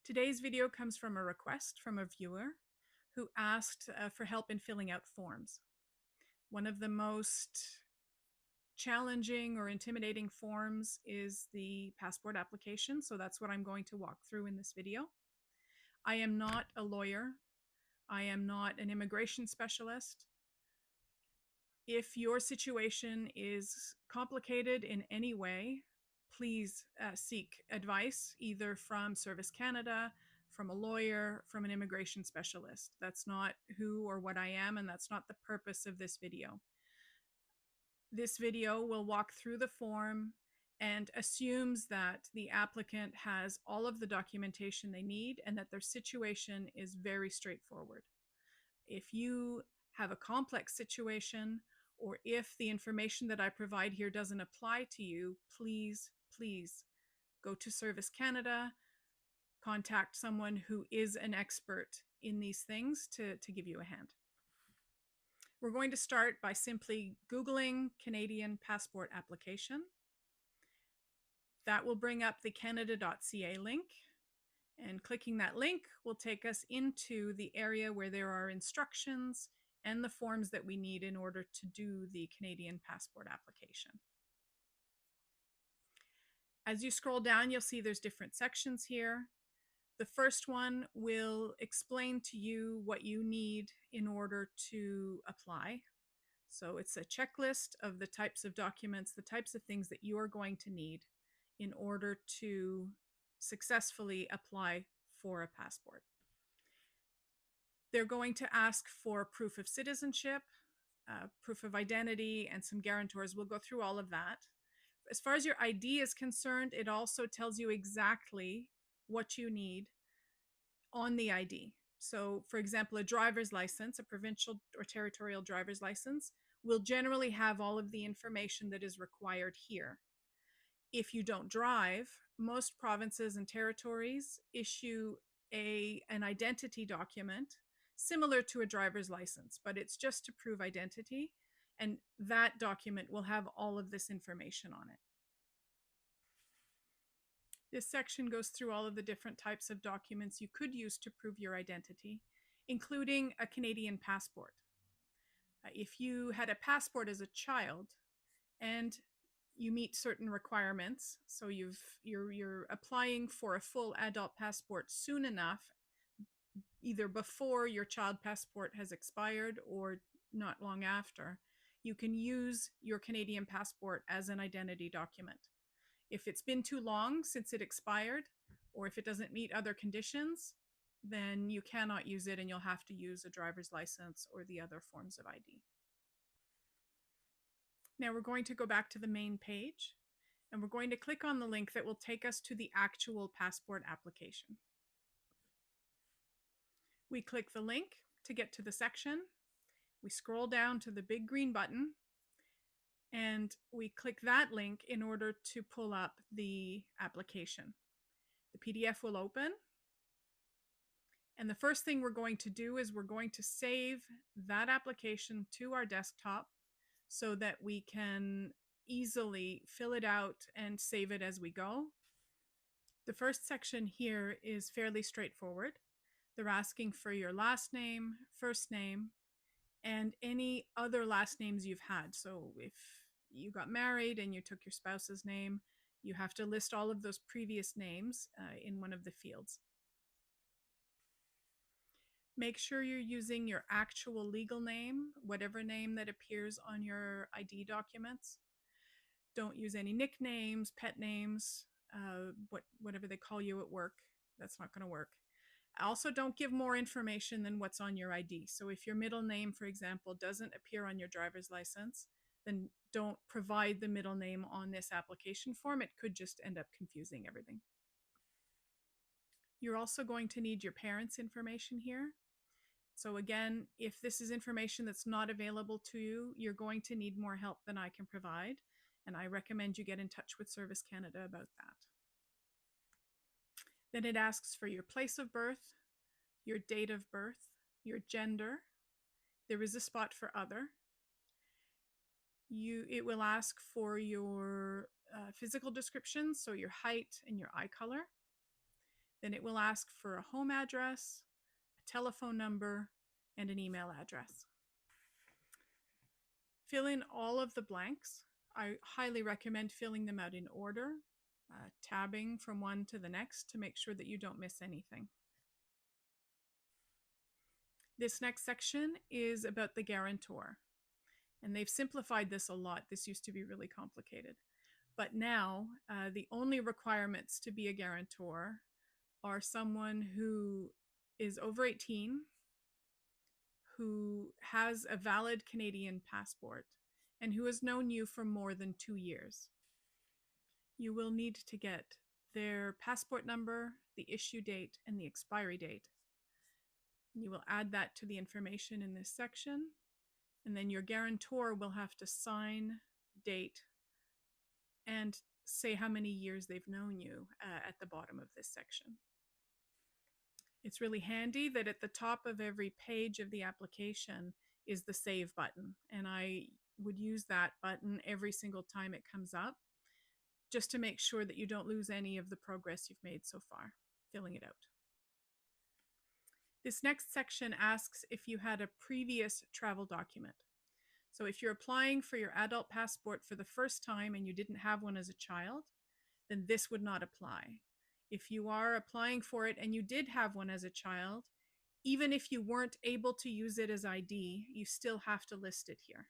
Today's video comes from a request from a viewer who asked for help in filling out forms. One of the most challenging or intimidating forms is the passport application, so that's what I'm going to walk through in this video. I am not a lawyer. I am not an immigration specialist. If your situation is complicated in any way, please seek advice either from Service Canada, from a lawyer, from an immigration specialist. That's not who or what I am, and that's not the purpose of this video. This video will walk through the form and assumes that the applicant has all of the documentation they need and that their situation is very straightforward. If you have a complex situation, or if the information that I provide here doesn't apply to you, please go to Service Canada, contact someone who is an expert in these things to give you a hand. We're going to start by simply Googling Canadian passport application. That will bring up the Canada.ca link, and clicking that link will take us into the area where there are instructions and the forms that we need in order to do the Canadian passport application. As you scroll down, you'll see there's different sections here. The first one will explain to you what you need in order to apply. So it's a checklist of the types of documents, the types of things that you are going to need in order to successfully apply for a passport. They're going to ask for proof of citizenship, proof of identity, and some guarantors. We'll go through all of that. As far as your ID is concerned, it also tells you exactly what you need on the ID. So, for example, a driver's license, a provincial or territorial driver's license, will generally have all of the information that is required here. If you don't drive, most provinces and territories issue an identity document similar to a driver's license, but it's just to prove identity, and that document will have all of this information on it. This section goes through all of the different types of documents you could use to prove your identity, including a Canadian passport. If you had a passport as a child and you meet certain requirements, so you're applying for a full adult passport soon enough, either before your child passport has expired or not long after, you can use your Canadian passport as an identity document. If it's been too long since it expired, or if it doesn't meet other conditions, then you cannot use it and you'll have to use a driver's license or the other forms of ID. Now we're going to go back to the main page, and we're going to click on the link that will take us to the actual passport application. We click the link to get to the section. We scroll down to the big green button, and we click that link in order to pull up the application. The PDF will open, and the first thing we're going to do is we're going to save that application to our desktop so that we can easily fill it out and save it as we go. The first section here is fairly straightforward. They're asking for your last name, first name, and any other last names you've had. So if you got married and you took your spouse's name, you have to list all of those previous names in one of the fields. Make sure you're using your actual legal name, whatever name that appears on your ID documents. Don't use any nicknames, pet names, whatever they call you at work. That's not going to work. Also, don't give more information than what's on your ID. So if your middle name, for example, doesn't appear on your driver's license, then don't provide the middle name on this application form. It could just end up confusing everything. You're also going to need your parents' information here. So again, if this is information that's not available to you, you're going to need more help than I can provide. And I recommend you get in touch with Service Canada about that. Then it asks for your place of birth, your date of birth, your gender. There is a spot for other. It will ask for your physical description, so your height and your eye color. Then it will ask for a home address, a telephone number, and an email address. Fill in all of the blanks. I highly recommend filling them out in order, tabbing from one to the next to make sure that you don't miss anything. This next section is about the guarantor, and they've simplified this a lot. This used to be really complicated. But now, the only requirements to be a guarantor are someone who is over 18, who has a valid Canadian passport, and who has known you for more than 2 years. You will need to get their passport number, the issue date, and the expiry date. You will add that to the information in this section, and then your guarantor will have to sign, date, and say how many years they've known you at the bottom of this section. It's really handy that at the top of every page of the application is the save button, and I would use that button every single time it comes up, just to make sure that you don't lose any of the progress you've made so far, filling it out. This next section asks if you had a previous travel document. So if you're applying for your adult passport for the first time and you didn't have one as a child, then this would not apply. If you are applying for it and you did have one as a child, even if you weren't able to use it as ID, you still have to list it here.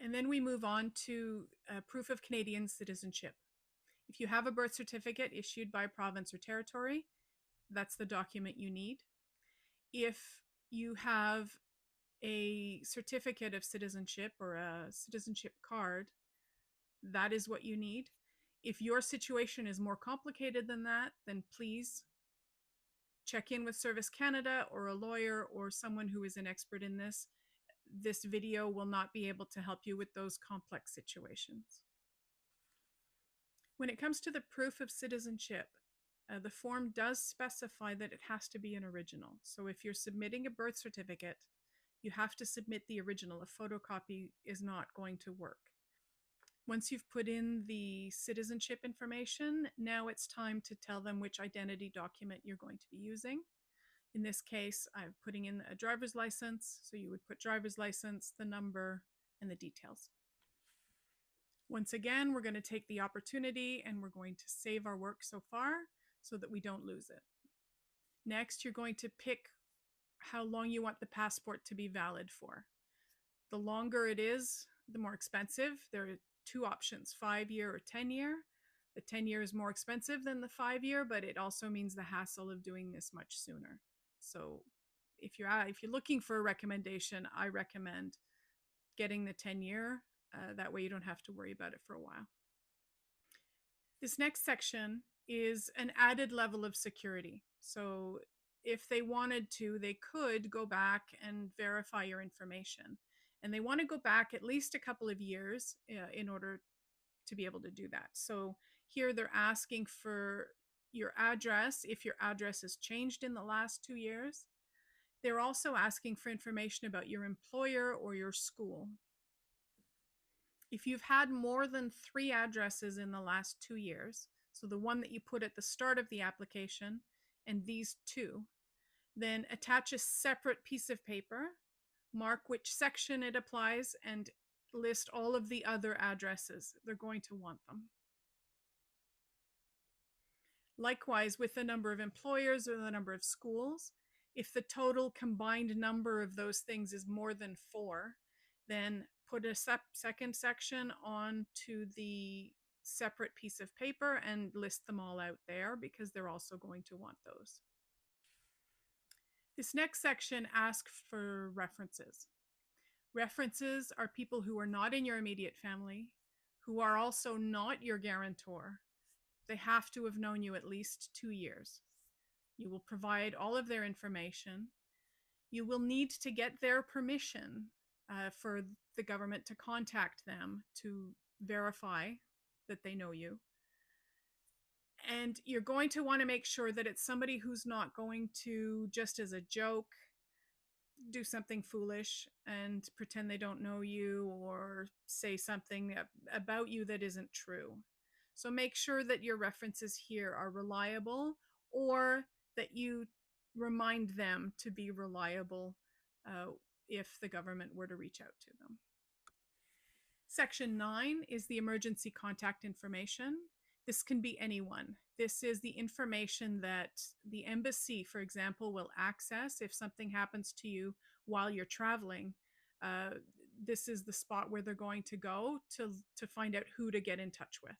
And then we move on to proof of Canadian citizenship. If you have a birth certificate issued by a province or territory, that's the document you need. If you have a certificate of citizenship or a citizenship card, that is what you need. If your situation is more complicated than that, then please check in with Service Canada or a lawyer or someone who is an expert in this. This video will not be able to help you with those complex situations. When it comes to the proof of citizenship, the form does specify that it has to be an original. So if you're submitting a birth certificate, you have to submit the original. A photocopy is not going to work. Once you've put in the citizenship information, now it's time to tell them which identity document you're going to be using. In this case, I'm putting in a driver's license. So you would put driver's license, the number, and the details. Once again, we're going to take the opportunity and we're going to save our work so far so that we don't lose it. Next, you're going to pick how long you want the passport to be valid for. The longer it is, the more expensive. There are two options, 5-year or 10-year. The 10-year is more expensive than the 5-year, but it also means the hassle of doing this much sooner. So if you're looking for a recommendation, I recommend getting the 10-year. That way you don't have to worry about it for a while. This next section is an added level of security. So if they wanted to, they could go back and verify your information. And they want to go back at least a couple of years in order to be able to do that. So here they're asking for your address, if your address has changed in the last 2 years. They're also asking for information about your employer or your school. If you've had more than 3 addresses in the last 2 years, so the one that you put at the start of the application and these 2, then attach a separate piece of paper, mark which section it applies, and list all of the other addresses. They're going to want them. Likewise, with the number of employers or the number of schools, if the total combined number of those things is more than 4, then put a second section onto the separate piece of paper and list them all out there, because they're also going to want those. This next section asks for references. References are people who are not in your immediate family, who are also not your guarantor. They have to have known you at least 2 years. You will provide all of their information. You will need to get their permission for the government to contact them to verify that they know you. And you're going to want to make sure that it's somebody who's not going to, just as a joke, do something foolish and pretend they don't know you or say something about you that isn't true. So make sure that your references here are reliable, or that you remind them to be reliable uh, if the government were to reach out to them. Section 9 is the emergency contact information. This can be anyone. This is the information that the embassy, for example, will access if something happens to you while you're traveling. This is the spot where they're going to go to find out who to get in touch with.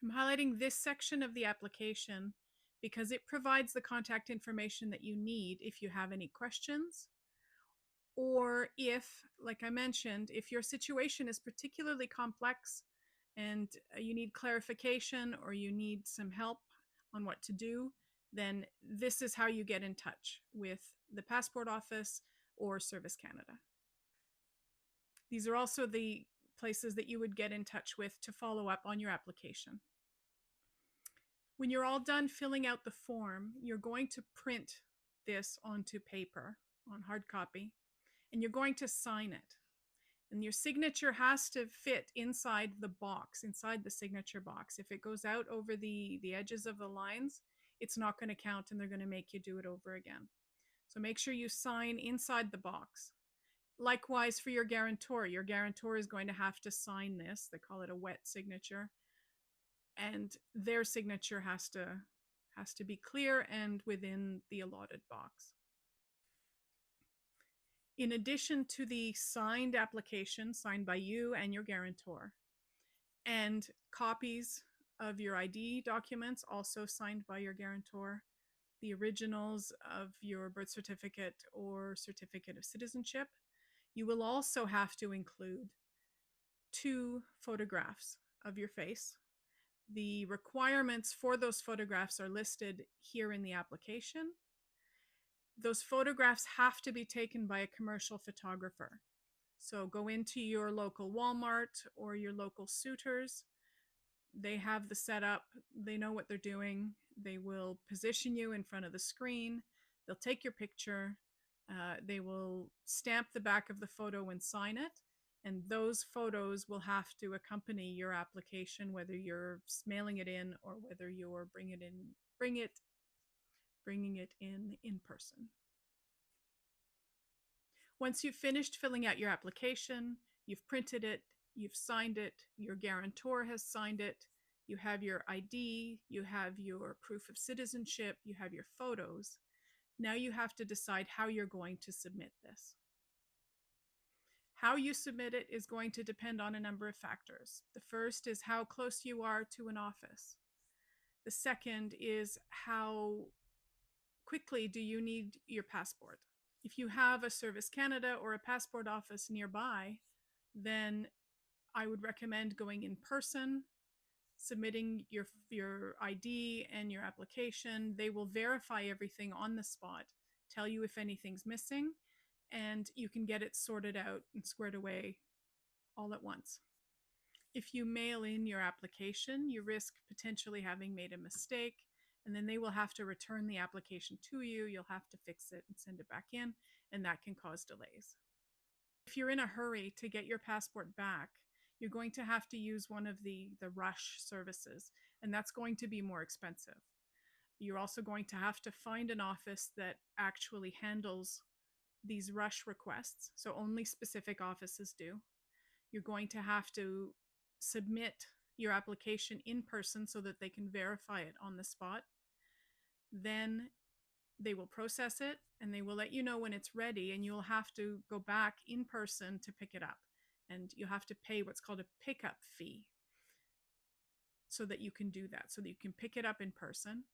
I'm highlighting this section of the application because it provides the contact information that you need if you have any questions, or if, like I mentioned, if your situation is particularly complex and you need clarification or you need some help on what to do, then this is how you get in touch with the Passport Office or Service Canada. These are also the places that you would get in touch with to follow up on your application. When you're all done filling out the form, you're going to print this onto paper, on hard copy, and you're going to sign it. And your signature has to fit inside the box, inside the signature box. If it goes out over the edges of the lines, it's not going to count and they're going to make you do it over again. So make sure you sign inside the box. Likewise for your guarantor is going to have to sign this. They call it a wet signature. And their signature has to be clear and within the allotted box. In addition to the signed application signed by you and your guarantor, and copies of your ID documents also signed by your guarantor, the originals of your birth certificate or certificate of citizenship, you will also have to include 2 photographs of your face. The requirements for those photographs are listed here in the application. Those photographs have to be taken by a commercial photographer. So go into your local Walmart or your local suitors. They have the setup. They know what they're doing. They will position you in front of the screen. They'll take your picture. They will stamp the back of the photo and sign it. And those photos will have to accompany your application, whether you're mailing it in or whether you're bringing it in person. Once you've finished filling out your application, you've printed it, you've signed it, your guarantor has signed it, you have your ID, you have your proof of citizenship, you have your photos. Now you have to decide how you're going to submit this. How you submit it is going to depend on a number of factors. The first is how close you are to an office. The second is how quickly do you need your passport. If you have a Service Canada or a passport office nearby, then I would recommend going in person, submitting your ID and your application. They will verify everything on the spot, tell you if anything's missing, and you can get it sorted out and squared away all at once. If you mail in your application, you risk potentially having made a mistake, and then they will have to return the application to you. You'll have to fix it and send it back in, and that can cause delays. If you're in a hurry to get your passport back, you're going to have to use one of the rush services, and that's going to be more expensive. You're also going to have to find an office that actually handles these rush requests, so only specific offices do. You're going to have to submit your application in person so that they can verify it on the spot. Then they will process it and they will let you know when it's ready, and you'll have to go back in person to pick it up. And you have to pay what's called a pickup fee so that you can do that, so that you can pick it up in person.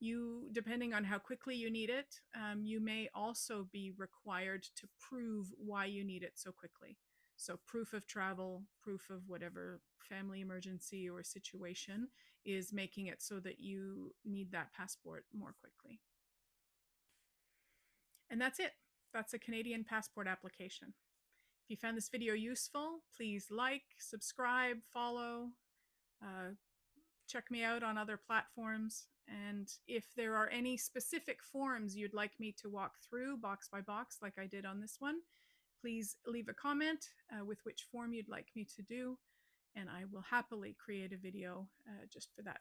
You, depending on how quickly you need it, you may also be required to prove why you need it so quickly. So proof of travel, proof of whatever family emergency or situation is making it so that you need that passport more quickly. And that's it. That's a Canadian passport application. If you found this video useful, please like, subscribe, follow, check me out on other platforms. And if there are any specific forms you'd like me to walk through box by box, like I did on this one, Please leave a comment with which form you'd like me to do, and I will happily create a video just for that